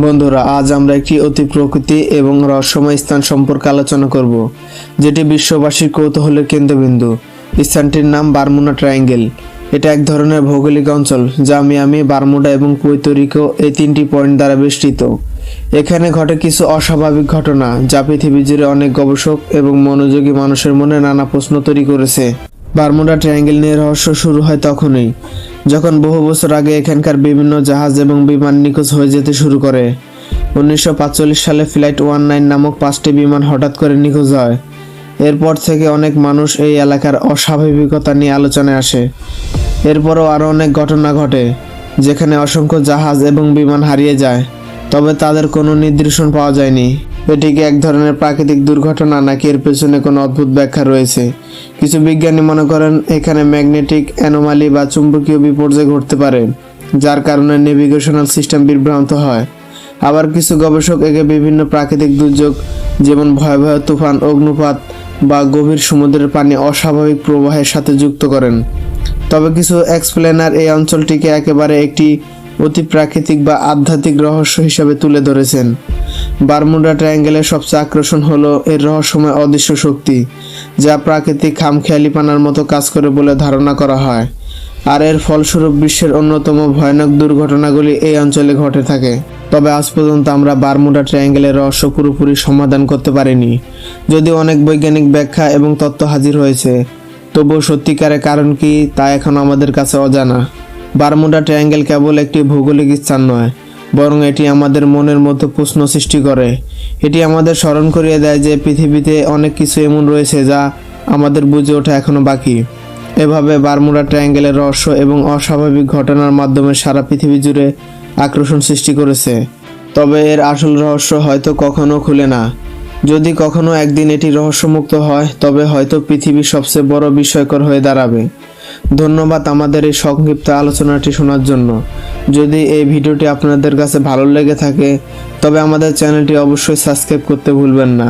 বন্ধুরা, আজ আমরা একটি অতি প্রকৃতি এবং রহস্যময় স্থান সম্পর্কে আলোচনা করব, যেটি বিশ্ববাসীর কৌতূহলের কেন্দ্রবিন্দু। স্থানটির নাম বারমুডা ট্রায়াঙ্গেল। এটা এক ধরনের ভৌগোলিক অঞ্চল যা মিয়ামি, বারমুডা এবং পুয়ের্তো রিকো এই তিনটি পয়েন্ট দ্বারা বেষ্টিত। এখানে ঘটে কিছু অস্বাভাবিক ঘটনা যা পৃথিবী জুড়ে অনেক গবেষক এবং মনোযোগী মানুষের মনে নানা প্রশ্ন তৈরি করেছে। বারমুডা ট্রায়াঙ্গেল নিয়ে রহস্য শুরু হয় তখনই যখন বহু বছর আগে এখানকার বিভিন্ন জাহাজ এবং বিমান নিখোঁজ হয়ে যেতে শুরু করে। 1945 সালে ফ্লাইট 19 নামক 5টি বিমান হঠাৎ করে নিখোঁজ হয়। এরপর থেকে অনেক মানুষ এই এলাকার অস্বাভাবিকতা নিয়ে আলোচনায় আসে। এরপরও আরও অনেক ঘটনা ঘটে যেখানে অসংখ্য জাহাজ এবং বিমান হারিয়ে যায়, তবে তাদের কোনো নিদর্শন পাওয়া যায়নি। এটিকে এক ধরনের প্রাকৃতিক দুর্ঘটনা নাকি এর পেছনে কোনো অদ্ভুত ব্যাখ্যা রয়েছে? কিছু বিজ্ঞানী মনে করেন এখানে ম্যাগনেটিক অ্যানোমালি বা চুম্বকীয় বিপর্যয় ঘটতে পারে, যার কারণে নেভিগেশনাল সিস্টেম বিভ্রান্ত হয়। আবার কিছু গবেষক একে বিভিন্ন প্রাকৃতিক দুর্যোগ, যেমন ভয়াবহ তুফান, অগ্নুৎপাত বা গভীর সমুদ্রের পানি অস্বাভাবিক প্রবাহের সাথে যুক্ত করেন। তবে কিছু এক্সপ্লেনার এই অঞ্চলটিকে একেবারে একটি অতি প্রাকৃতিক বা আধ্যাত্মিক রহস্য হিসাবে তুলে ধরেছেন। বারমুডা ট্রায়াঙ্গেলের সবচেয়ে আকর্ষণ হলো এর রহস্যময় অদৃশ্য শক্তি, যা প্রাকৃতিক খামখেয়ালিপনার মতো কাজ করে বলে ধারণা করা হয়। আর এর ফলস্বরূপ বিশ্বের অন্যতম ভয়ানক দুর্ঘটনাগুলি এই অঞ্চলে ঘটে থাকে। তবে আজ পর্যন্ত আমরা বারমুডা ট্রায়াঙ্গেলের রহস্য পুরোপুরি সমাধান করতে পারিনি। যদিও অনেক বৈজ্ঞানিক ব্যাখ্যা এবং তত্ত্ব হাজির হয়েছে, তবুও সত্যিকারের কারণ কি তা এখন আমাদের কাছে অজানা। বারমুডা ট্রায়াঙ্গেল কেবল একটি ভৌগোলিক স্থান নয়, বরং এটি আমাদের মনের মধ্যে প্রশ্ন সৃষ্টি করে। এটি আমাদের স্মরণ করিয়ে দেয় যে পৃথিবীতে অনেক কিছু এমন রয়েছে যা আমাদের বুঝে ওঠা এখনও বাকি। এভাবে বারমুডা ট্রায়াঙ্গেলের রহস্য এবং অস্বাভাবিক ঘটনার মাধ্যমে সারা পৃথিবী জুড়ে আকর্ষণ সৃষ্টি করেছে। তবে এর আসল রহস্য হয়তো কখনো খুলে না। যদি কখনো একদিন এটি রহস্যমুক্ত হয়, তবে হয়তো পৃথিবীর সবচেয়ে বড় বিস্ময়কর হয়ে দাঁড়াবে। ধন্যবাদ আমাদের এই সংক্ষিপ্ত আলোচনাটি শোনার জন্য। যদি এই ভিডিওটি আপনাদের কাছে ভালো লেগে থাকে, তবে আমাদের চ্যানেলটি অবশ্যই সাবস্ক্রাইব করতে ভুলবেন না।